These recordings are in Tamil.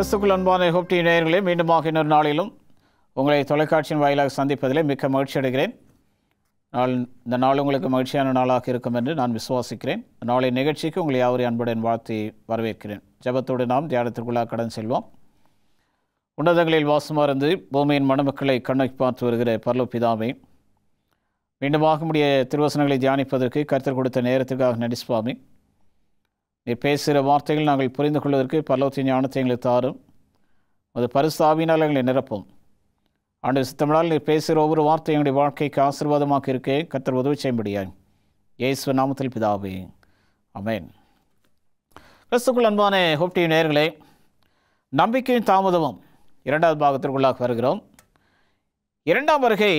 கிறிஸ்துக்குள் அன்பான ஹோப் டிவி நேயர்களே, மீண்டுமாக இன்னொரு நாளிலும் உங்களை தொலைக்காட்சியின் வாயிலாக சந்திப்பதிலே மிக்க மகிழ்ச்சி அடைகிறேன். இந்த நாள் உங்களுக்கு மகிழ்ச்சியான நாளாக இருக்கும் என்று நான் விசுவாசிக்கிறேன். நாளை நிகழ்ச்சிக்கு உங்களை யாவரையும் அன்புடன் வாழ்த்தி வரவேற்கிறேன். ஜெபத்தோடு நாம் தியானத்திற்குள்ளாக கடன் செல்வோம். உன்னதங்களில் வாசமார்ந்து பூமியின் மணமக்களை கண்ணோக்கி பார்த்து வருகிற பரலோக பிதாவே, மீண்டுமாக உடைய திருவசனங்களை தியானிப்பதற்கு கர்த்தர் கொடுத்த நேரத்திற்காக நன்றி சுவாமி. நீ பேசுகிற வார்த்தைகள் நாங்கள் புரிந்து கொள்வதற்கு பரலோகத்தின் ஞானத்தை எங்களுக்கு தாரும். அது பரிசுத்த ஆவியினால் எங்களை நிரப்பும். ஆண்டவர் சித்தமினால் நீ பேசுகிற ஒவ்வொரு வார்த்தை எங்களுடைய வாழ்க்கைக்கு ஆசீர்வாதமாக இருக்கே கர்த்தர் உதவி செய்யும்படியாய் இயேசு நாமத்தில் பிதாவே, ஆமென். கிறிஸ்துக்குள் அன்பான ஹோப் டிவி நேயர்களே, நம்பிக்கையும் தாமதமும் இரண்டாவது பாகத்திற்குள்ளாக வருகிறோம். இரண்டாம் வருகை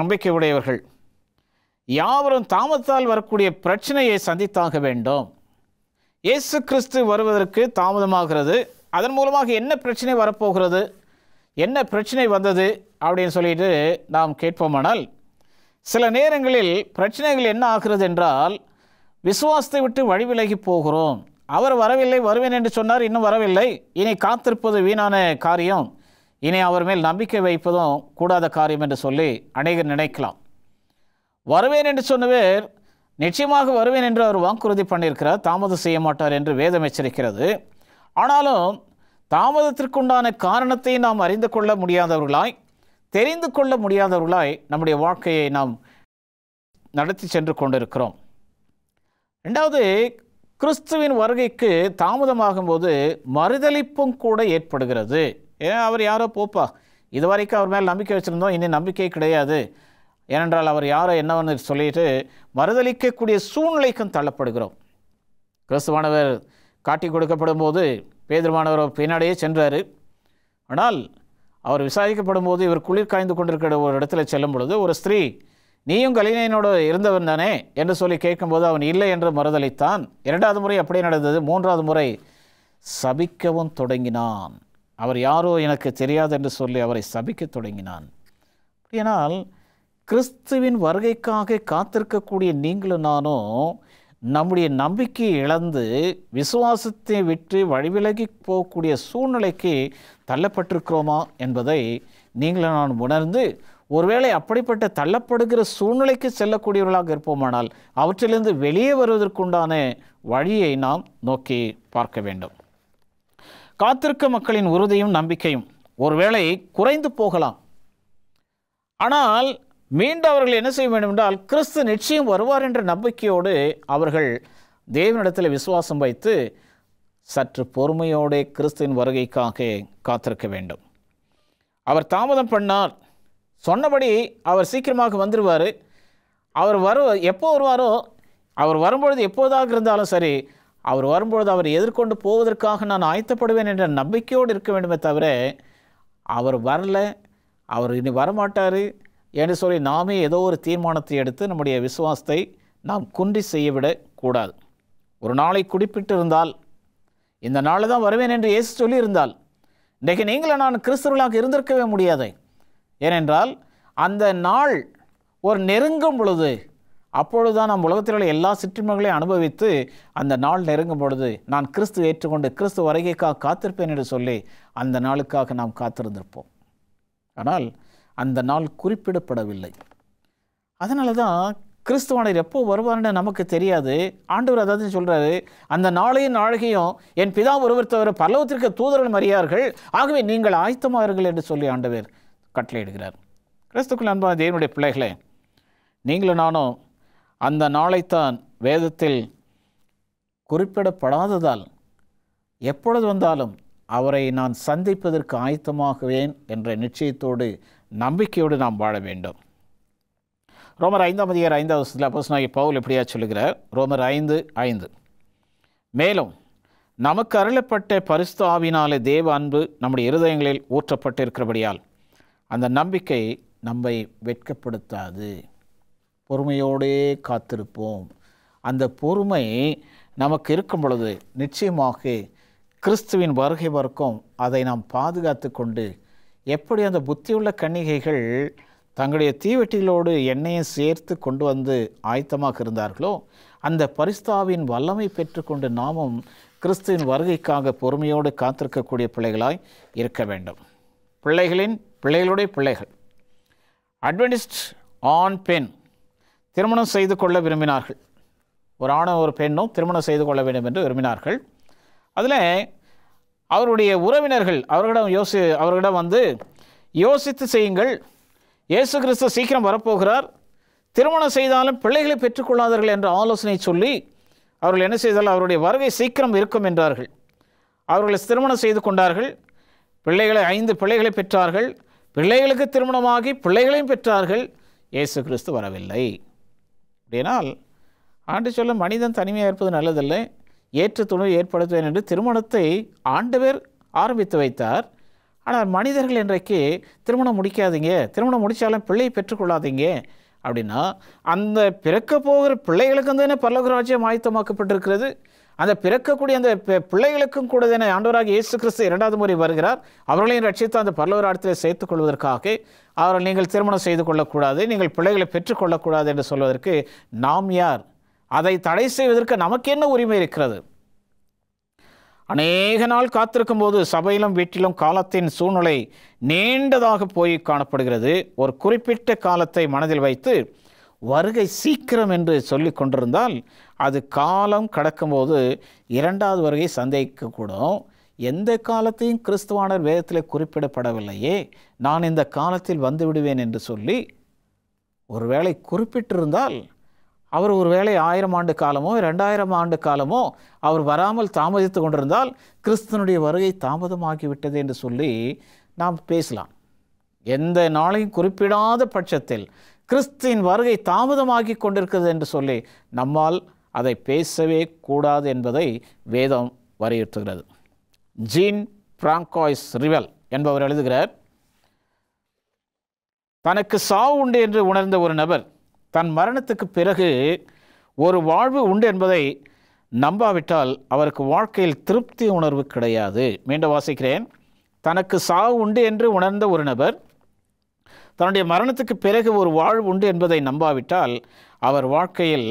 நம்பிக்கை உடையவர்கள் யாவரும் தாமதத்தால் வரக்கூடிய பிரச்சனையை சந்தித்தாக வேண்டும். இயேசு கிறிஸ்து வருவதற்கு தாமதமாகிறது. அதன் மூலமாக என்ன பிரச்சனை வரப்போகிறது, என்ன பிரச்சனை வந்தது அப்படின்னு சொல்லிட்டு நாம் கேட்போமானால், சில நேரங்களில் பிரச்சனைகள் என்ன ஆகிறது என்றால், விசுவாசத்தை விட்டு வழிவிலகி போகிறோம். அவர் வரவில்லை, வருவேன் என்று சொன்னார், இன்னும் வரவில்லை, இனி காத்திருப்பது வீணான காரியம், இனி அவர் மேல் நம்பிக்கை வைப்பதும் கூடாத காரியம் என்று சொல்லி அநேகர் நினைக்கலாம். வருவேன் என்று சொன்னவர் நிச்சயமாக வருவேன் என்று அவர் வாக்குறுதி பண்ணியிருக்கிறார், தாமதம் செய்ய மாட்டார் என்று வேதம் எச்சரிக்கிறது. ஆனாலும் தாமதத்திற்குண்டான காரணத்தை நாம் அறிந்து கொள்ள முடியாதவர்களாய், தெரிந்து கொள்ள முடியாதவர்களாய் நம்முடைய வாழ்க்கையை நாம் நடத்தி சென்று கொண்டிருக்கிறோம். ரெண்டாவது, கிறிஸ்துவின் வருகைக்கு தாமதமாகும்போது மறுதலிப்பும் கூட ஏற்படுகிறது. ஏன் அவர் யாரோ போப்பா, இதுவரைக்கும் அவர் மேல் நம்பிக்கை வச்சுருந்தோம், இனி நம்பிக்கை கிடையாது, ஏனென்றால் அவர் யாரோ என்னவென்று சொல்லிட்டு மறுதலிக்கக்கூடிய சூழ்நிலைக்கும் தள்ளப்படுகிறோம். கிறிஸ்துவானவர் காட்டி கொடுக்கப்படும் போது பேதுருவானவர் பின்னாடியே சென்றார். ஆனால் அவர் விசாரிக்கப்படும் போது இவர் குளிர் காய்ந்து கொண்டிருக்கிற ஒரு இடத்துல செல்லும் பொழுது ஒரு ஸ்திரீ, நீயும் கலிலேயனோடு இருந்தவன் தானே என்று சொல்லி கேட்கும்போது அவன் இல்லை என்று மறுதலித்தான். இரண்டாவது முறை அப்படியே நடந்தது. மூன்றாவது முறை சபிக்கவும் தொடங்கினான். அவர் யாரோ எனக்கு தெரியாது என்று சொல்லி அவரை சபிக்க தொடங்கினான். அப்படியானால் கிறிஸ்துவின் வருகைக்காக காத்திருக்கக்கூடிய நீங்களும் நானும் நம்முடைய நம்பிக்கையை இழந்து விசுவாசத்தை விட்டு வழிவிலகி போகக்கூடிய சூழ்நிலைக்கு தள்ளப்பட்டிருக்கிறோமா என்பதை நீங்களும் நான் உணர்ந்து, ஒருவேளை அப்படிப்பட்ட தள்ளப்படுகிற சூழ்நிலைக்கு செல்லக்கூடியவர்களாக இருப்போமானால் அவற்றிலிருந்து வெளியே வருவதற்குண்டான வழியை நாம் நோக்கி பார்க்க வேண்டும். காத்திருக்க மக்களின் உறுதியும் நம்பிக்கையும் ஒருவேளை குறைந்து போகலாம். ஆனால் மீண்டும் அவர்கள் என்ன செய்ய வேண்டும் என்றால், கிறிஸ்து நிச்சயம் வருவார் என்ற நம்பிக்கையோடு அவர்கள் தேவனிடத்தில் விசுவாசம் வைத்து சற்று பொறுமையோடு கிறிஸ்துவின் வருகைக்காக காத்திருக்க வேண்டும். அவர் தாமதம் பண்ணார், சொன்னபடி அவர் சீக்கிரமாக வந்துடுவார். அவர் எப்போ வருவாரோ, அவர் வரும்பொழுது எப்போதாக இருந்தாலும் சரி, அவர் வரும்பொழுது அவர் எதிர்கொண்டு போவதற்காக நான் ஆயத்தப்படுவேன் என்ற நம்பிக்கையோடு இருக்க வேண்டுமே தவிர, அவர் வரல, அவர் இனி வரமாட்டார் என்று சொல்லி நாமே ஏதோ ஒரு தீர்மானத்தை எடுத்து நம்முடைய விசுவாசத்தை நாம் குன்றி செய்யவிடக்கூடாது. ஒரு நாளை குறிப்பிட்டு இருந்தால், இந்த நாள் தான் வருவேன் என்று இயேசு சொல்லியிருந்தால், இன்றைக்கு நீங்களும் நான் கிறிஸ்தவர்களாக இருந்திருக்கவே முடியாது. ஏனென்றால் அந்த நாள் ஒரு நெருங்கும் பொழுது, அப்பொழுதுதான் நாம் உலகத்தில் உள்ள எல்லா சிற்றின்மைகளையும் அனுபவித்து, அந்த நாள் நெருங்கும் பொழுது நான் கிறிஸ்து ஏற்றுக்கொண்டு கிறிஸ்து வருகைக்காக காத்திருப்பேன் என்று சொல்லி அந்த நாளுக்காக நாம் காத்திருந்திருப்போம். ஆனால் அந்த நாள் குறிப்பிடப்படவில்லை. அதனால தான் கிறிஸ்துவானர் எப்போ வருவார்னு நமக்கு தெரியாது. ஆண்டவர் அதாவது சொல்கிறாரு, அந்த நாளையும் நாழிகையும் என் பிதா ஒருவர் தவிர பரலோகத்திற்கு தூதர்கள் அறியார்கள், ஆகவே நீங்கள் ஆயத்தமாகிறீர்கள் என்று சொல்லி ஆண்டவர் கட்டளையிடுகிறார். கிறிஸ்துக்குள் அன்பான தேவனுடைய பிள்ளைகளே, நீங்களும் நானும் அந்த நாளைத்தான் வேதத்தில் குறிப்பிடப்படாததால் எப்பொழுது வந்தாலும் அவரை நான் சந்திப்பதற்கு ஆயத்தமாகுவேன் என்ற நிச்சயத்தோடு நம்பிக்கையோடு நாம் வாழ வேண்டும். ரோமர் 5:5 அப்போஸ்தலனாகிய பவுல் எப்படியா சொல்லுகிறார்? ரோமர் 5:5, மேலும் நமக்கு அருளப்பட்ட பரிசுத்த ஆவியினாலே தேவ அன்பு நம்முடைய இருதயங்களில் ஊற்றப்பட்டிருக்கிறபடியால் அந்த நம்பிக்கை நம்மை வெட்கப்படுத்தாது. பொறுமையோடே காத்திருப்போம். அந்த பொறுமை நமக்கு இருக்கும் பொழுது நிச்சயமாக கிறிஸ்துவின் வருகை வரைக்கும் அதை நாம் பாதுகாத்து கொண்டு, எப்படி அந்த புத்தியுள்ள கன்னிகைகள் தங்களுடைய தீவெட்டிகளோடு எண்ணெயை சேர்த்து கொண்டு வந்து ஆயத்தமாக இருந்தார்களோ, அந்த பரிசுத்த ஆவியின் வல்லமை பெற்றுக்கொண்டு நாமும் கிறிஸ்துவின் வருகைக்காக பொறுமையோடு காத்திருக்கக்கூடிய பிள்ளைகளாய் இருக்க வேண்டும். பிள்ளைகளுடைய பிள்ளைகள் அட்வென்டிஸ்ட் ஆண் பெண் திருமணம் செய்து கொள்ள விரும்பினார்கள். ஒரு ஆணும் ஒரு பெண்ணும் திருமணம் செய்து கொள்ள வேண்டும் என்று விரும்பினார்கள். அதில் அவருடைய உறவினர்கள் அவர்களிடம் வந்து யோசித்து செய்யுங்கள், இயேசு கிறிஸ்து சீக்கிரம் வரப்போகிறார், திருமணம் செய்தாலும் பிள்ளைகளை பெற்றுக்கொள்ளாதீர்கள் என்ற ஆலோசனை சொல்லி அவர்கள் என்ன செய்தால் அவருடைய வருகை சீக்கிரம் இருக்கும் என்றார்கள். அவர்கள் திருமணம் செய்து கொண்டார்கள். 5 பிள்ளைகளை பெற்றார்கள். பிள்ளைகளுக்கு திருமணமாகி பிள்ளைகளையும் பெற்றார்கள். இயேசு கிறிஸ்து வரவில்லை. அப்படினால் ஆண்டு சொல்ல மனிதன் தனிமையாக இருப்பது நல்லதில்லை, ஏற்று துணை ஏற்படுத்துவேன் என்று திருமணத்தை ஆண்டவர் ஆரம்பித்து வைத்தார். ஆனால் மனிதர்கள் இன்றைக்கு திருமணம் முடிக்காதீங்க, திருமணம் முடித்தாலும் பிள்ளையை பெற்றுக்கொள்ளாதீங்க அப்படின்னா, அந்த பிறக்க போகிற பிள்ளைகளுக்கு தானே பரலோக ராஜ்யம் ஆயத்தமாக்கப்பட்டிருக்கிறது. அந்த பிறக்கக்கூடிய அந்த பிள்ளைகளுக்கும் கூட தானே ஆண்டவராக இயேசு கிறிஸ்து 2வது முறை வருகிறார். அவர்களையும் ரட்சித்து அந்த பரலோக ராஜ்யத்தில் சேர்த்துக் கொள்வதற்காக அவர்கள் நீங்கள் திருமணம் செய்து கொள்ளக்கூடாது, நீங்கள் பிள்ளைகளை பெற்றுக்கொள்ளக்கூடாது என்று சொல்வதற்கு நாம் யார்? அதை தடை செய்வதற்கு நமக்கு என்ன உரிமை இருக்கிறது? அநேக நாள் காத்திருக்கும் போது சபையிலும் வீட்டிலும் காலத்தின் சூழ்நிலை நீண்டதாக போய் காணப்படுகிறது. ஒரு குறிப்பிட்ட காலத்தை மனதில் வைத்து வருகை சீக்கிரம் என்று சொல்லி கொண்டிருந்தால் அது காலம் கடக்கும்போது 2வது வருகை சந்தேகிக்கக்கூடும். எந்த காலத்தையும் கிறிஸ்துவானர் வேதத்தில் குறிப்பிடப்படவில்லையே, நான் இந்த காலத்தில் வந்து விடுவேன் என்று சொல்லி ஒருவேளை குறிப்பிட்டிருந்தால் அவர் ஒருவேளை 1000 ஆண்டு காலமோ 2000 ஆண்டு காலமோ அவர் வராமல் தாமதித்து கொண்டிருந்தால் கிறிஸ்துவனுடைய வருகை தாமதமாகிவிட்டது என்று சொல்லி நாம் பேசலாம். எந்த நாளையும் குறிப்பிடாத பட்சத்தில் கிறிஸ்துவின் வருகை தாமதமாகி கொண்டிருக்கிறது என்று சொல்லி நம்மால் அதை பேசவே கூடாது என்பதை வேதம் வலியுறுத்துகிறது. ஜீன் பிராங்காய்ஸ் ரிவல் என்பவர் எழுதுகிறார், தனக்கு சாவு உண்டு என்று உணர்ந்த ஒரு நபர் தன் மரணத்துக்கு பிறகு ஒரு வாழ்வு உண்டு என்பதை நம்பாவிட்டால் அவருக்கு வாழ்க்கையில் திருப்தி உணர்வு கிடையாது. மீண்டும் வாசிக்கிறேன். தனக்கு சாவு உண்டு என்று உணர்ந்த ஒரு நபர் தன்னுடைய மரணத்துக்கு பிறகு ஒரு வாழ்வு உண்டு என்பதை நம்பாவிட்டால் அவர் வாழ்க்கையில்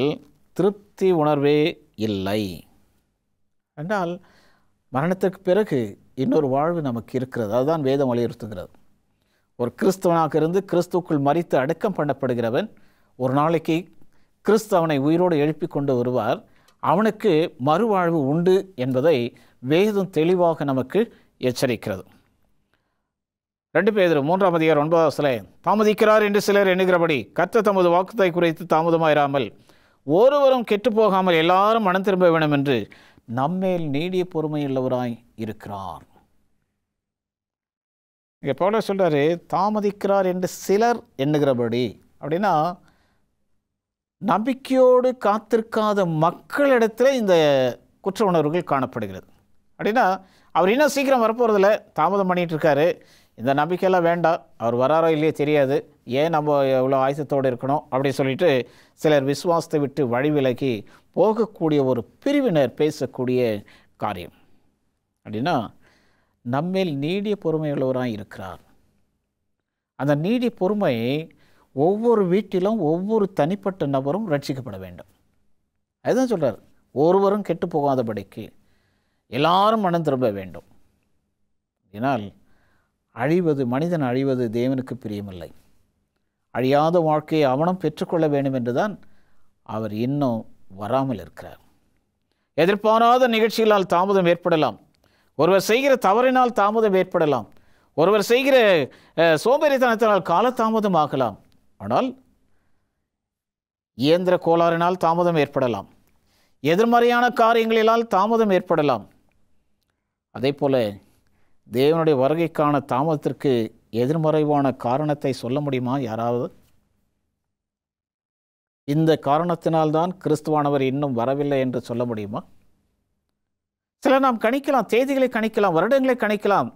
திருப்தி உணர்வே இல்லை. என்றால் மரணத்துக்கு பிறகு இன்னொரு வாழ்வு நமக்கு இருக்கிறது. அதுதான் வேதம் வலியுறுத்துகிறது. ஒரு கிறிஸ்தவனாக இருந்து கிறிஸ்துவுக்குள் மரித்து அடக்கம் பண்ணப்படுகிறவன் ஒரு நாளைக்கு கிறிஸ்து அவனை உயிரோடு எழுப்பி கொண்டு வருவார். அவனுக்கு மறுவாழ்வு உண்டு என்பதை வேதம் தெளிவாக நமக்கு எச்சரிக்கிறது. 2 பேதுரு 3ஆம் அதிகாரம் 9வது வசனம், தாமதிக்கிறார் என்று சிலர் எண்ணுகிறபடி கர்த்தர் தமது வாக்குத்தை குறித்து தாமதமாயிராமல் ஒருவரும் கெட்டுப்போகாமல் எல்லாரும் மனம் திரும்ப வேண்டும் என்று நம்மேல் நீடிய பொறுமையுள்ளவராய் இருக்கிறார். இங்கே பவுல் சொல்றாரு, தாமதிக்கிறார் என்று சிலர் எண்ணுகிறபடி. அப்படின்னா நம்பிக்கையோடு காத்திருக்காத மக்களிடத்தில் இந்த குற்ற உணர்வுகள் காணப்படுகிறது. அப்படின்னா அவர் இன்னும் சீக்கிரம் வரப்போகிறதில்ல, தாமதம் பண்ணிகிட்டு இருக்காரு, இந்த நம்பிக்கையெல்லாம் வேண்டாம், அவர் வராரோ இல்லையே தெரியாது, ஏன் நம்ம எவ்வளோ ஆயத்தத்தோடு இருக்கணும் அப்படின்னு சொல்லிட்டு சிலர் விசுவாசத்தை விட்டு வழி விலகி போகக்கூடிய ஒரு பிரிவினர் பேசக்கூடிய காரியம். அப்படின்னா நம்மேல் நீடிய பொறுமையுள்ளவராக இருக்கிறார். அந்த நீடிய பொறுமை ஒவ்வொரு வீட்டிலும் ஒவ்வொரு தனிப்பட்ட நபரும் ரட்சிக்கப்பட வேண்டும். அதுதான் சொல்கிறார், ஒருவரும் கெட்டு போகாதபடிக்கு எல்லாரும் மனம் திரும்ப வேண்டும். இதனால் மனிதன் அழிவது தேவனுக்கு பிரியமில்லை. அழியாத வாழ்க்கையை அவனும் பெற்றுக்கொள்ள வேண்டும் என்றுதான் அவர் இன்னும் வராமல் இருக்கிறார். எதிர்பாராத நிகழ்ச்சிகளால் தாமதம் ஏற்படலாம், ஒருவர் செய்கிற தவறினால் தாமதம் ஏற்படலாம், ஒருவர் செய்கிற சோம்பேறித்தனத்தினால் காலதாமதம் ஆகலாம். ஆனால் இயந்திர கோளாறினால் தாமதம் ஏற்படலாம், எதிர்மறையான காரியங்களினால் தாமதம் ஏற்படலாம். அதே போல தேவனுடைய வருகைக்கான தாமதத்திற்கு எதிர்மறைவான காரணத்தை சொல்ல முடியுமா யாராவது? இந்த காரணத்தினால்தான் கிறிஸ்துவானவர் இன்னும் வரவில்லை என்று சொல்ல முடியுமா? சில நாம் கணிக்கலாம், தேதிகளை கணிக்கலாம், வருடங்களை கணிக்கலாம்,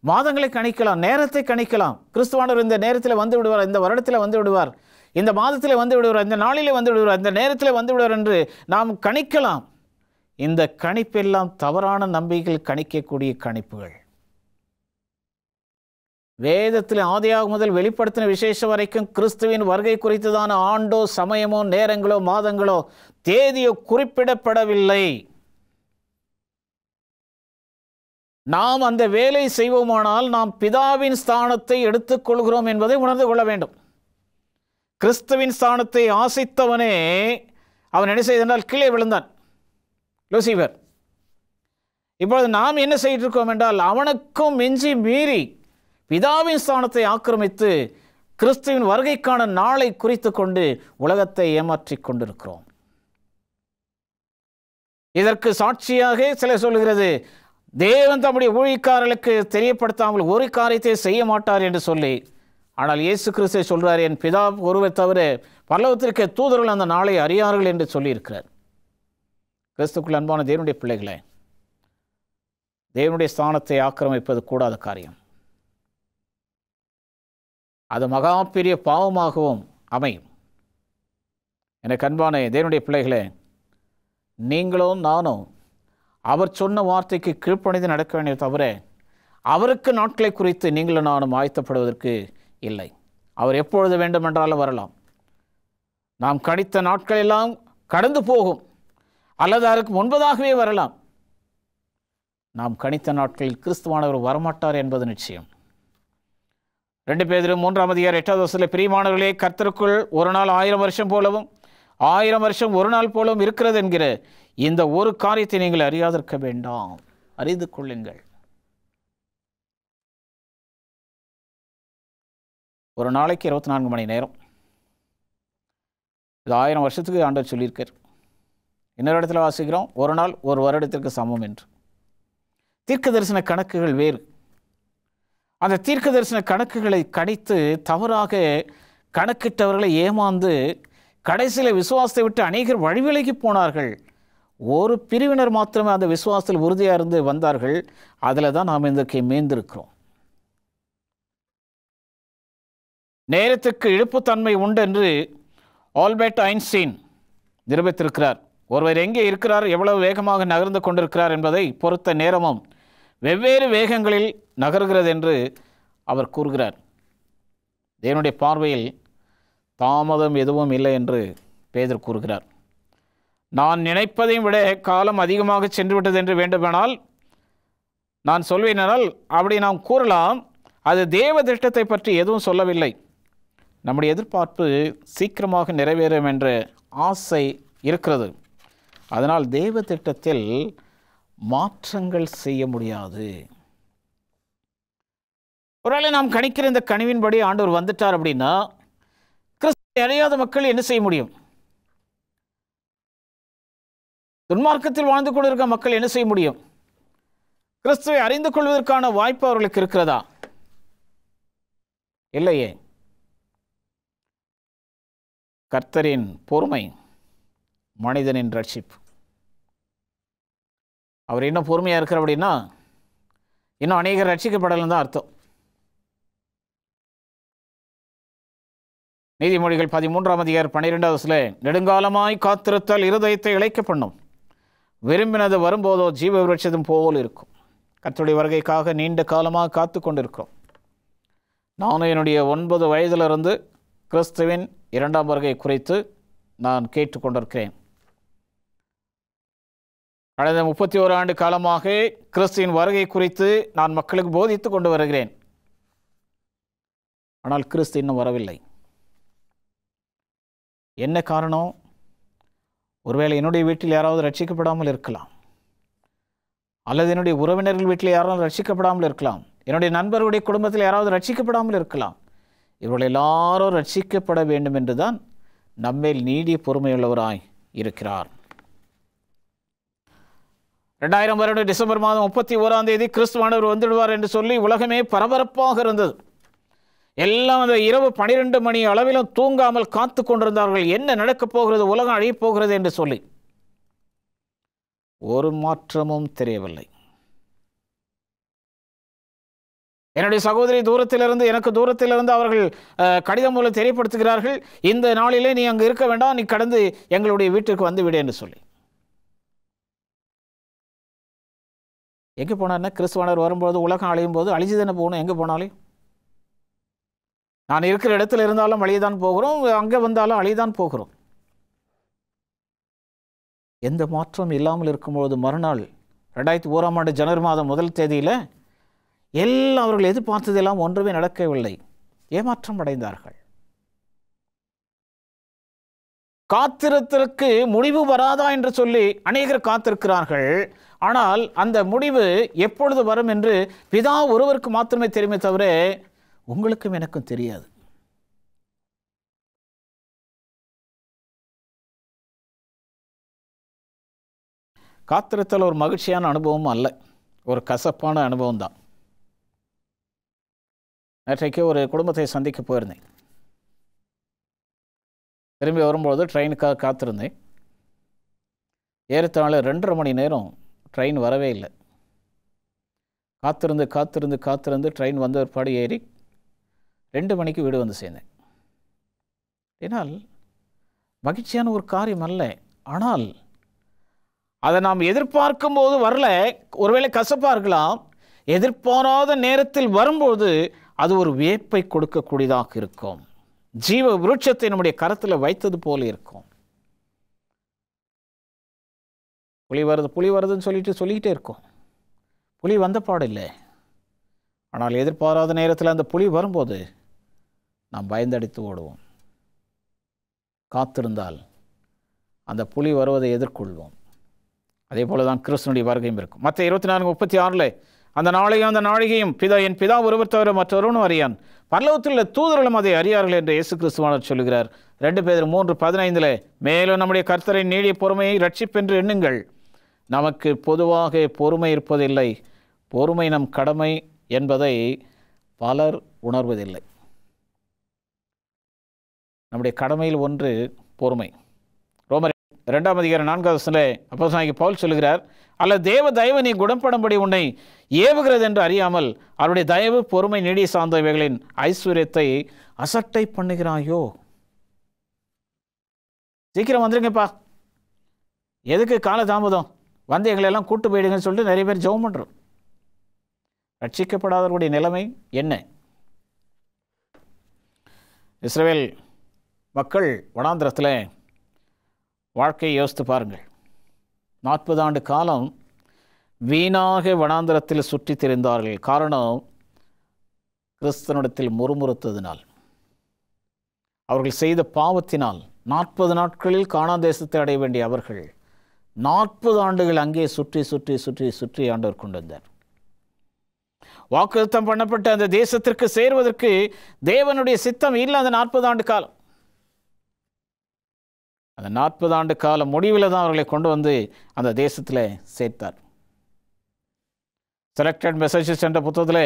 மாதங்களை கணிக்கலாம், நேரத்தை கணிக்கலாம். கிறிஸ்துவானவர் இந்த நேரத்தில் வந்து விடுவார், இந்த வருடத்தில் வந்து விடுவார், இந்த மாதத்தில் வந்து விடுவார், இந்த நாளிலே வந்து விடுவார், இந்த நேரத்தில் வந்து விடுவார் என்று நாம் கணிக்கலாம். இந்த கணிப்பெல்லாம் தவறான நம்பிக்கைகள் கணிக்கக்கூடிய கணிப்புகள். வேதத்தில் ஆதியாகமம் முதல் வெளிப்படுத்தின விசேஷம் வரைக்கும் கிறிஸ்துவின் வருகை குறித்ததான ஆண்டோ சமயமோ நேரங்களோ மாதங்களோ தேதியோ குறிப்பிடப்படவில்லை. நாம் அந்த வேலை செய்வோமானால் நாம் பிதாவின் ஸ்தானத்தை எடுத்துக்கொள்கிறோம் என்பதை உணர்ந்து கொள்ள வேண்டும். கிறிஸ்துவின் ஸ்தானத்தை ஆசைத்தவனே அவன் என்ன செய்தால் கீழே விழுந்தான், லூசிபர். இப்பொழுது நாம் என்ன செய்திருக்கோம் என்றால், அவனுக்கும் மிஞ்சி மீறி பிதாவின் ஸ்தானத்தை ஆக்கிரமித்து கிறிஸ்துவின் வருகைக்கான நாளை குறித்து கொண்டு உலகத்தை ஏமாற்றிக் கொண்டிருக்கிறோம். இதற்கு சாட்சியாக சிலர் சொல்லுகிறது, தேவன் தம்முடைய ஊழியக்காரர்களுக்கு தெரியப்படுத்தாமல் ஒரு காரியத்தை செய்ய மாட்டார் என்று சொல்லி, ஆனால் இயேசு கிறிஸ்து சொல்றார், என் பிதா ஒருவர் தவிர பரலோகத்திற்கு தூதர்கள் அந்த நாளை அறியார்கள் என்று சொல்லியிருக்கிறார். கிறிஸ்துக்குள் அன்பான தேவனுடைய பிள்ளைகளே, தேவனுடைய ஸ்தானத்தை ஆக்கிரமிப்பது கூடாத காரியம். அது மகா பெரிய பாவமாகவும் அமையும். எனக்கு அன்பான தேவனுடைய பிள்ளைகளே, நீங்களும் நானும் அவர் சொன்ன வார்த்தைக்கு கீழ்ப்பணிந்து நடக்க வேண்டிய தவிர அவருக்கு நாட்களை குறித்து நீங்களும் நானும் ஆயத்தப்படுவதற்கு இல்லை. அவர் எப்பொழுது வேண்டுமென்றாலும் வரலாம். நாம் கணித்த நாட்கள் எல்லாம் கடந்து போகும், அல்லது அதற்கு முன்பதாகவே வரலாம். நாம் கணித்த நாட்களில் கிறிஸ்துவானவர் வரமாட்டார் என்பது நிச்சயம். 2 பேதுரு 3:8 பிரியமானவர்களே, கர்த்தருக்குள் ஒரு நாள் 1000 வருஷம் போலவும் 1000 வருஷம் ஒரு நாள் போலவும் இருக்கிறது என்கிற இந்த ஒரு காரியத்தை நீங்கள் அறியாதிருக்க வேண்டாம், அறிந்து கொள்ளுங்கள். ஒரு நாளைக்கு 24 மணி நேரம். இது 1000 வருஷத்துக்கு ஆண்டவர் சொல்லியிருக்கார். இன்னொரு இடத்துல வாசிக்கிறோம், ஒரு நாள் ஒரு வருடத்திற்கு சமம் என்று. தீர்க்க தரிசன கணக்குகள் வேறு. அந்த தீர்க்க தரிசன கணக்குகளை கணித்து தவறாக கணக்கிட்டவர்களை ஏமாந்து கடைசியில் விசுவாசத்தை விட்டு அநேகர் வழிவிலகி போனார்கள். ஒரு பிரிவினர் மாத்திரமே அந்த விசுவாசத்தில் உறுதியாக இருந்து வந்தார்கள். அதில் தான் நாம் இன்றைக்கு மேய்ந்திருக்கிறோம். நேரத்துக்கு இழுப்புத்தன்மை உண்டு என்று ஆல்பர்ட் ஐன்ஸ்டீன் நிரூபித்திருக்கிறார். ஒருவர் எங்கே இருக்கிறார், எவ்வளவு வேகமாக நகர்ந்து கொண்டிருக்கிறார் என்பதை பொறுத்த நேரமும் வெவ்வேறு வேகங்களில் நகர்கிறது என்று அவர் கூறுகிறார். தேவனுடைய பார்வையில் தாமதம் எதுவும் இல்லை என்று பேதுரு கூறுகிறார். நான் நினைப்பதையும் விட காலம் அதிகமாக சென்று விட்டது என்று வேண்டுமானால் நான் சொல்வேனால் அப்படி நாம் கூறலாம். அது தேவ திட்டத்தை பற்றி எதுவும் சொல்லவில்லை. நம்முடைய எதிர்பார்ப்பு சீக்கிரமாக நிறைவேறும் என்ற ஆசை இருக்கிறது. அதனால் தேவ திட்டத்தில் மாற்றங்கள் செய்ய முடியாது. ஒருவேளை நாம் கணிக்கிற இந்த கனிவின்படி ஆண்டவர் வந்துட்டார் அப்படின்னா கிறிஸ்துவை அறியாத மக்கள் என்ன செய்ய முடியும்? துன்மார்க்கத்தில் வாழ்ந்து கொண்டிருக்க மக்கள் என்ன செய்ய முடியும்? கிறிஸ்துவை அறிந்து கொள்வதற்கான வாய்ப்பு அவர்களுக்கு இருக்கிறதா? இல்லையே. கர்த்தரின் பொறுமை மனிதனின் ரட்சிப்பு. அவர் இன்னும் பொறுமையாக இருக்கிற அப்படின்னா இன்னும் அநேகர் ரட்சிக்கப்படலன்னு தான் அர்த்தம். நீதிமொழிகள் 13:12 நெடுங்காலமாய் காத்திருத்தல் இருதயத்தை இளைக்க பண்ணும், விரும்பினது வரும்போதோ ஜீவ விருட்சதும் போல் இருக்கும். கர்த்தருடைய வருகைக்காக நீண்ட காலமாக காத்து கொண்டிருக்கிறோம். நானும் என்னுடைய 9 வயதிலிருந்து கிறிஸ்துவின் 2ஆம் வருகை குறித்து நான் கேட்டுக்கொண்டிருக்கிறேன். கடந்த 31 ஆண்டு காலமாக கிறிஸ்துவின் வருகை குறித்து நான் மக்களுக்கு போதித்து கொண்டு வருகிறேன். ஆனால் கிறிஸ்து இன்னும் வரவில்லை. என்ன காரணம்? ஒருவேளை என்னுடைய வீட்டில் யாராவது ரட்சிக்கப்படாமல் இருக்கலாம், அல்லது என்னுடைய உறவினர்கள் வீட்டில் யாராவது ரட்சிக்கப்படாமல் இருக்கலாம், என்னுடைய நண்பர்களுடைய குடும்பத்தில் யாராவது ரட்சிக்கப்படாமல் இருக்கலாம். இவர்கள் எல்லாரும் ரட்சிக்கப்பட வேண்டும் என்றுதான் நம்மேல் நீடிய பொறுமையுள்ளவராய் இருக்கிறார். 2000 வருடம் டிசம்பர் மாதம் 31ஆம் தேதி கிறிஸ்துவானவர் வந்துடுவார் என்று சொல்லி உலகமே பரபரப்பாக இருந்தது. எல்லாம் அந்த இரவு 12 மணி அளவிலும் தூங்காமல் காத்து கொண்டிருந்தார்கள். என்ன நடக்கப் போகிறது, உலகம் அழியப் போகிறது என்று சொல்லி. ஒரு மாற்றமும் தெரியவில்லை. என்னுடைய சகோதரி தூரத்திலிருந்து, எனக்கு தூரத்திலிருந்து அவர்கள் கடிதம் மூலம் தெரியப்படுத்துகிறார்கள், இந்த நாளிலே நீ அங்கு இருக்க வேண்டாம், நீ கடந்து எங்களுடைய வீட்டிற்கு வந்து விடு என்று சொல்லி. எங்கே போனார்னா, கிறிஸ்துவானவர் வரும்போது உலகம் அழியும் போது அழிஞ்சு தானே போகணும். எங்கே போனாலும் நான் இருக்கிற இடத்துல இருந்தாலும் அழியதான் போகிறோம், அங்கே வந்தாலும் அழியதான் போகிறோம். எந்த மாற்றம் இல்லாமல் இருக்கும்பொழுது மறுநாள் 2001 ஜனவரி மாதம் 1 தேதியில் எல்லாம் அவர்கள் எதிர்பார்த்ததெல்லாம் ஒன்றுமே நடக்கவில்லை. ஏமாற்றம் அடைந்தார்கள். காத்திருத்தற்கு முடிவு வராதா என்று சொல்லி அநேகர் காத்திருக்கிறார்கள். ஆனால் அந்த முடிவு எப்பொழுது வரும் என்று பிதா ஒருவருக்கு மாத்திரமே தெரியுமே தவிர உங்களுக்கும் எனக்கும் தெரியாது. காத்திருத்தல் ஒரு மகிழ்ச்சியான அனுபவமும் அல்ல, ஒரு கசப்பான அனுபவம் தான். நேற்றைக்கு ஒரு குடும்பத்தை சந்திக்க போயிருந்தேன். திரும்பி வரும்போது ட்ரெயினுக்காக காத்திருந்தேன். ஏறத்தாழ 2.5 மணி நேரம் ட்ரெயின் வரவே இல்லை. காத்திருந்து ட்ரெயின் வந்த ஒரு படி ஏறி 2 மணிக்கு வீடு வந்து சேர்ந்தேன். ஏனால் மகிழ்ச்சியான ஒரு காரியம் அல்ல. ஆனால் அதை நாம் எதிர்பார்க்கும் போது வரல. ஒருவேளை கசப்பாக இருக்கலாம். எதிர்பாராத நேரத்தில் வரும்போது அது ஒரு வியப்பை கொடுக்கக்கூடியதாக இருக்கும். ஜீவ விருட்சத்தை நம்முடைய கரத்தில் வைத்தது போல இருக்கும். புலி வருதுன்னு சொல்லிக்கிட்டே இருக்கும். புலி வந்த பாடில்லை. ஆனால் எதிர்பாராத நேரத்தில் அந்த புலி வரும்போது நாம் பயந்தடித்து ஓடுவோம். காத்திருந்தால் அந்த புலி வருவதை எதிர்கொள்வோம். அதே போல தான் கிறிஸ்துனுடைய வருகையும் இருக்கும். மத்திய 24:36 அந்த நாளையும் அந்த நாழிகையும் என் பிதா ஒருவர் தவிர மற்றொருவனும் அறியான், பரலோகத்தில் உள்ள தூதர்களும் அதை அறியார்கள் என்று இயேசு கிறிஸ்துவானவர் சொல்லுகிறார். 2 பேதுரு 3:15 மேலும் நம்முடைய கர்த்தரை நீடிய பொறுமையை இரட்சிப்பென்று எண்ணுங்கள். நமக்கு பொதுவாக பொறுமை இருப்பதில்லை. பொறுமை நம் கடமை என்பதை பலர் உணர்வதில்லை. நம்முடைய கடமையில் ஒன்று பொறுமை. ரோமர் 2 அதிகாரம் 4 அப்போஸ்தலனாகிய பவுல் சொல்லுகிறார், அல்ல தேவ தயவு நீ குணப்படும்படி உன்னை ஏவுகிறது என்று அறியாமல் அவருடைய தயவு பொறுமை நீடிய சார்ந்தவைகளின் ஐஸ்வர்யத்தை அசட்டை பண்ணுகிறாயோ. சீக்கிரம் வந்துருங்கப்பா, எதுக்கு காலதாமதம், வந்து எங்களெல்லாம் கூட்டு போயிடுங்கன்னு சொல்லிட்டு நிறைய பேர் ஜெபம் பண்ணுறோம். ரட்சிக்கப்படாதவர்களுடைய நிலைமை என்ன? இஸ்ரவேல் மக்கள் வனாந்திரத்தில் வாழ்க்கையை யோசித்து பாருங்கள். 40 ஆண்டு காலம் வீணாக வனாந்திரத்தில் சுற்றி திரிந்தார்கள். காரணம், கிறிஸ்தனிடத்தில் முறுமுறுத்ததினால், அவர்கள் செய்த பாவத்தினால். 40 நாட்களில் கானான் தேசத்தை அடைய வேண்டிய அவர்கள் 40 ஆண்டுகள் அங்கே சுற்றி ஆண்டவர் கொண்டு வந்தார். வாக்குத்தத்தம் பண்ணப்பட்ட அந்த தேசத்திற்கு சேர்வதற்கு தேவனுடைய சித்தம் இல்லை. அந்த 40 ஆண்டு காலம், அந்த 40 ஆண்டு காலம் முடிவில் தான் அவர்களை கொண்டு வந்து அந்த தேசத்தில் சேர்த்தார். செலக்டட் மெசேஜஸ் என்ற புத்தகத்தில்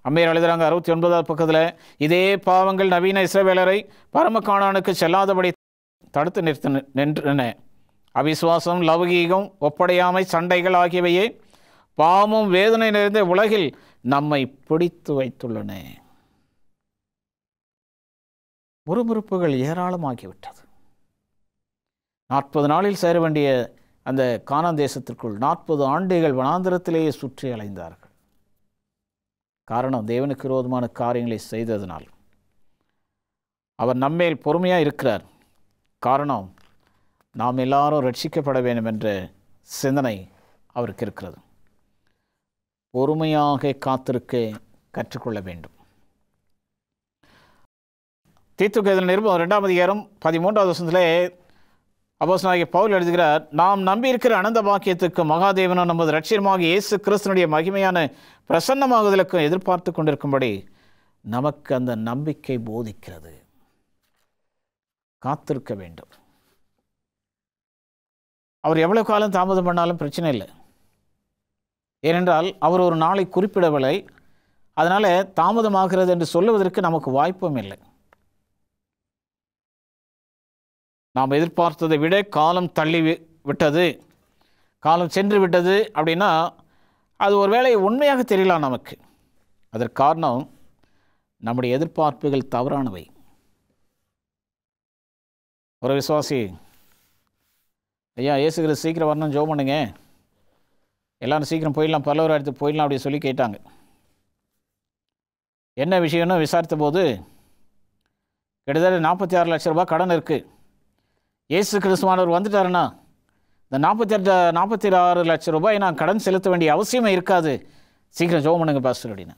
அம்மையார் எழுதுகிறாங்க 69வது பக்கத்தில், இதே பாவங்கள் நவீன இஸ்ரவேலரை பரம கானானுக்கு செல்லாதபடி தடுத்து நின்றன. அவிசுவாசம், லௌகீகம், ஒப்படையாமை, சண்டைகள் ஆகியவையே பாவமும் வேதனை நிறைந்த உலகில் நம்மை பிடித்து வைத்துள்ளன. முறுமுறுப்புகள் ஏராளமாகிவிட்டது. 40 நாளில் சேர வேண்டிய அந்த கானான் தேசத்திற்குள் 40 ஆண்டுகள் வனாந்திரத்திலேயே சுற்றி அலைந்தார்கள். காரணம், தேவனுக்கு விரோதமான காரியங்களை செய்ததனால். அவர் நம்மேல் பொறுமையாக இருக்கிறார். காரணம், நாம் எல்லாரும் ரட்சிக்கப்பட வேண்டும் என்ற சிந்தனை அவருக்கு இருக்கிறது. பொறுமையாக காத்திருக்க கற்றுக்கொள்ள வேண்டும். தீத்துக்கு எதிரான நிருபம் 2 அதிகாரம் 13 அப்போஸ்தலனாகிய பவுல் எழுதுகிறார், நாம் நம்பியிருக்கிற அனந்த பாக்கியத்துக்கு மகாதேவனும் நமது இரட்சகருமாக இயேசு கிறிஸ்துனுடைய மகிமையான பிரசன்னமாகுதலுக்கும் எதிர்பார்த்து கொண்டிருக்கும்படி நமக்கு அந்த நம்பிக்கை போதிக்கிறது. காத்திருக்க வேண்டும். அவர் எவ்வளவு காலம் தாமதம் பண்ணாலும் பிரச்சனை இல்லை. ஏனென்றால் அவர் ஒரு நாளை குறிப்பிடவில்லை. அதனால் தாமதமாகிறது என்று சொல்லுவதற்கு நமக்கு வாய்ப்பும் இல்லை. நாம் எதிர்பார்த்ததை விட காலம் தள்ளி விட்டது, காலம் சென்று விட்டது அப்படின்னா அது ஒரு வேளை உண்மையாக தெரியலாம் நமக்கு. அதற்கு காரணம், நம்முடைய எதிர்பார்ப்புகள் தவறானவை. ஒரு விசுவாசி, ஐயா இயேசு கிறிஸ்து சீக்கிரம் வரணும், ஜெபம் பண்ணுங்க, எல்லோரும் சீக்கிரம் போயிடலாம், பல்லவர் எடுத்து போயிடலாம் அப்படி சொல்லி கேட்டாங்க. என்ன விஷயம்னு விசாரித்த போது, கிட்டத்தட்ட 46 லட்சம் ரூபாய் கடன் இருக்குது. இயேசு கிறிஸ்துவானவர் வந்துட்டாருன்னா இந்த 46 லட்சம் ரூபாய் நான் கடன் செலுத்த வேண்டிய அவசியமே இருக்காது, சீக்கிரம் ஜெபம் பண்ணுங்க பாஸ்டர் அப்படின்னு.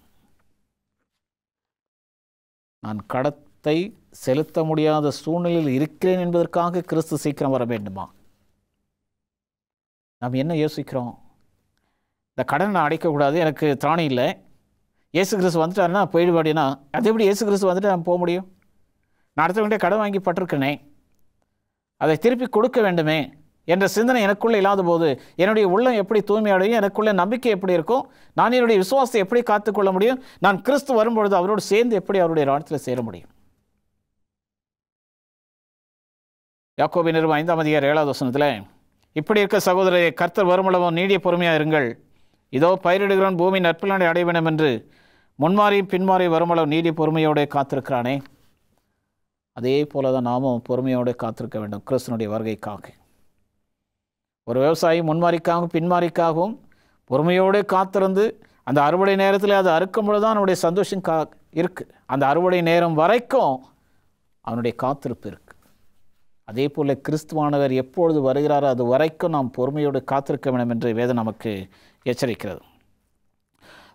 நான் கடத்தை செலுத்த முடியாத சூழ்நிலையில் இருக்கிறேன் என்பதற்காக கிறிஸ்து சீக்கிரம் வர வேண்டுமா? நாம் என்ன யோசிக்கிறோம்? இந்த கடனை நான் அடைக்கக்கூடாது, எனக்கு திராணி இல்லை, இயேசு கிறிஸ்து வந்துட்டாருன்னா போயிடுவாடினா, அது எப்படி இயேசு கிறிஸ்து வந்துட்டு நான் போக முடியும்? நான் அடுத்தவங்கிட்ட கடன் வாங்கி பட்டிருக்கேனே, அதை திருப்பி கொடுக்க வேண்டுமே என்ற சிந்தனை எனக்குள்ளே இல்லாத போது என்னுடைய உள்ளம் எப்படி தூய்மையடையும்? எனக்குள்ள நம்பிக்கை எப்படி இருக்கும்? நான் என்னுடைய விசுவாசத்தை எப்படி காத்துக்கொள்ள முடியும்? நான் கிறிஸ்து வரும்பொழுது அவரோடு சேர்ந்து எப்படி அவருடைய ராஜ்யத்தில் சேர முடியும்? யாக்கோபு நிருபம் 5ஆம் அதிகாரம் 7வது வசனத்தில், இப்படி இருக்க சகோதரரே, கர்த்தர் வருமளவும் நீடிய பொறுமையாக இருங்கள். இதோ பயிரிடுகிறவன் பூமி நற்பலனை அடைய வேண்டும் என்று முன்மாறியும் பின்மாறியும் வருமளவு நீடிய பொறுமையோடு காத்திருக்கிறானே, அதே போல தான் நாமும் பொறுமையோடு காத்திருக்க வேண்டும் கிறிஸ்துனுடைய வருகைக்காக. ஒரு விவசாயி முன்மாரிக்காகவும் பின்மாரிக்காகவும் பொறுமையோடு காத்திருந்து அந்த அறுவடை நேரத்தில் அது அறுக்கும் பொழுது தான் அவனுடைய சந்தோஷம் இருக்குது. அந்த அறுவடை நேரம் வரைக்கும் அவனுடைய காத்திருப்பு இருக்குது. அதே போல் கிறிஸ்துவானவர் எப்பொழுது வருகிறாரோ அது வரைக்கும் நாம் பொறுமையோடு காத்திருக்க வேண்டும் என்று வேதம் நமக்கு எச்சரிக்கிறது.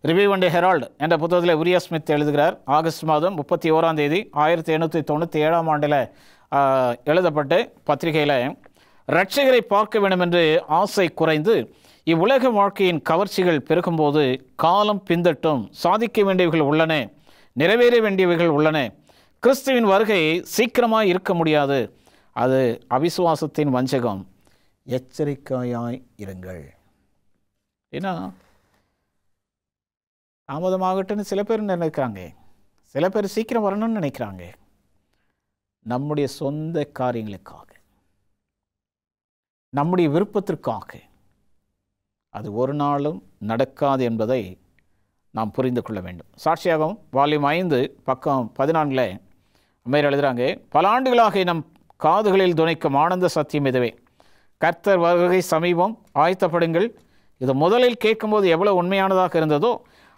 ரிவ்யூ அண்ட் ஹெரால்டு என்ற புத்தகத்தில் உரியா ஸ்மித் எழுதுகிறார். ஆகஸ்ட் மாதம் 31ஆம் தேதி 1897ஆம் ஆண்டில் எழுதப்பட்டு பத்திரிகையில், இரட்சகரை பார்க்க வேண்டும் என்று ஆசை குறைந்து இவ்வுலக வாழ்க்கையின் கவர்ச்சிகள் பெருகும்போது காலம் பிந்தட்டும், சாதிக்க வேண்டியவைகள் உள்ளன, நிறைவேற வேண்டியவைகள் உள்ளன, கிறிஸ்துவின் வருகை சீக்கிரமாக இருக்க முடியாது, அது அவிசுவாசத்தின் வஞ்சகம், எச்சரிக்கையாய் இருங்கள். ஏன்னா தாமதமாகட்டுன்னு சில பேர் நினைக்கிறாங்க, சில பேர் சீக்கிரம் வரணும்னு நினைக்கிறாங்க. நம்முடைய சொந்த காரியங்களுக்காக, நம்முடைய விருப்பத்திற்காக அது ஒரு நாளும் நடக்காது என்பதை நாம் புரிந்து கொள்ள வேண்டும். சாட்சியாகவும் வால்யூம் 5 பக்கம் 14 அம்மையார் எழுதுகிறாங்க, பல ஆண்டுகளாக நம் காதுகளில் துணைக்கும் ஆனந்த சத்தியம் இதுவே, கர்த்தர் வருகை சமீபம், ஆயத்தப்படுங்கள். இது முதலில் கேட்கும்போது எவ்வளவு உண்மையானதாக இருந்ததோ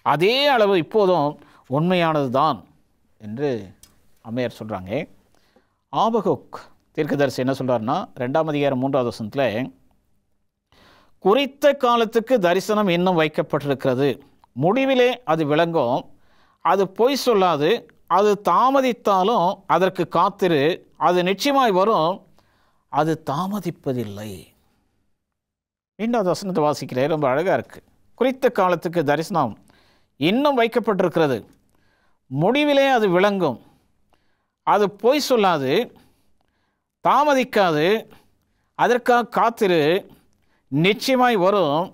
அதே அளவு இப்போதும் உண்மையானது தான் என்று அம்மையார் சொல்கிறாங்க. ஆபகுக் தீர்க்கதரிசி என்ன சொல்கிறாருன்னா 2ஆம் அதிகாரம் 3வது வசனத்தில், குறித்த காலத்துக்கு தரிசனம் இன்னும் வைக்கப்பட்டிருக்கிறது, முடிவிலே அது விளங்கும், அது பொய் சொல்லாது, அது தாமதித்தாலும் அதற்கு காத்திரு, அது நிச்சயமாய் வரும், அது தாமதிப்பதில்லை. 2வது வசனத்தை வாசிக்கிறேன், ரொம்ப அழகாக இருக்குது. குறித்த காலத்துக்கு தரிசனம் இன்னும் வைக்கப்பட்டிருக்கிறது, முடிவிலே அது விளங்கும், அது பொய் சொல்லாது, தாமதிக்காது, அதற்காக காத்திரு, நிச்சயமாய் வரும்,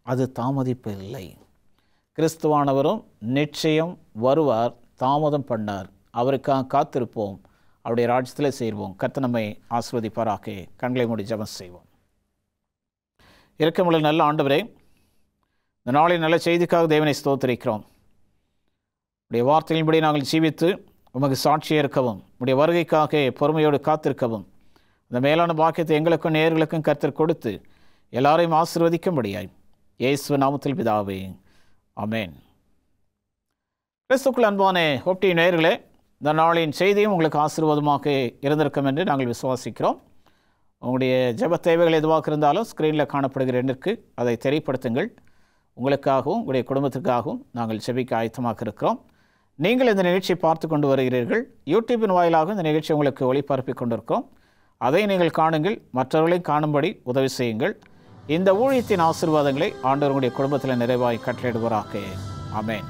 அது தாமதிப்பதில்லை. கிறிஸ்துவானவரும் நிச்சயம் வருவார், தாமதம் பண்ணார், அவருக்காக காத்திருப்போம், அவருடைய ராஜ்யத்தில் சேர்வோம். கர்த்தர் நம்மை ஆசீர்வதிப்பாராக. கண்களை மூடி ஜெபம் செய்வோம். இரக்கமுள்ள நல்ல ஆண்டவரே, இந்த நாளின் நல்ல செய்திக்காக தேவனை ஸ்தோத்திரிக்கிறோம். உடைய வார்த்தையின்படி நாங்கள் ஜீவித்து உமக்கு சாட்சியாக இருக்கவும், உடைய வருகைக்காக பொறுமையோடு காத்திருக்கவும், இந்த மேலான பாக்கியத்தை எங்களுக்கும் நேயர்களுக்கும் கர்த்தர் கொடுத்து எல்லாரையும் ஆசீர்வதிக்கும்படியாய் இயேசு நாமத்தில் பிதாவே, ஆமென். கிறிஸ்துவுக்குள் அன்பான ஹோப் டிவி நேயர்களே, இந்த நாளின் செய்தியும் உங்களுக்கு ஆசீர்வாதமாக இருந்திருக்கும் என்று நாங்கள் விசுவாசிக்கிறோம். உங்களுடைய ஜெப தேவைகள் எதுவாக இருந்தாலும் ஸ்க்ரீனில் காணப்படுகிற எண்ணிற்கு அதை தெரியப்படுத்துங்கள். உங்களுக்காகவும் உங்களுடைய குடும்பத்திற்காகவும் நாங்கள் ஜெபிக்க ஆயத்தமாக இருக்கிறோம். நீங்கள் இந்த நிகழ்ச்சியை பார்த்து கொண்டு வருகிறீர்கள். யூடியூப்பின் வாயிலாக இந்த நிகழ்ச்சி உங்களுக்கு ஒளிபரப்பி கொண்டிருக்கிறோம். அதை நீங்கள் காணுங்கள், மற்றவர்களையும் காணும்படி உதவி செய்யுங்கள். இந்த ஊழியத்தின் ஆசீர்வாதங்களை ஆண்டவர் உங்களுடைய குடும்பத்தில் நிறைவாய் கட்டளையிடுவாராக. ஆமென்.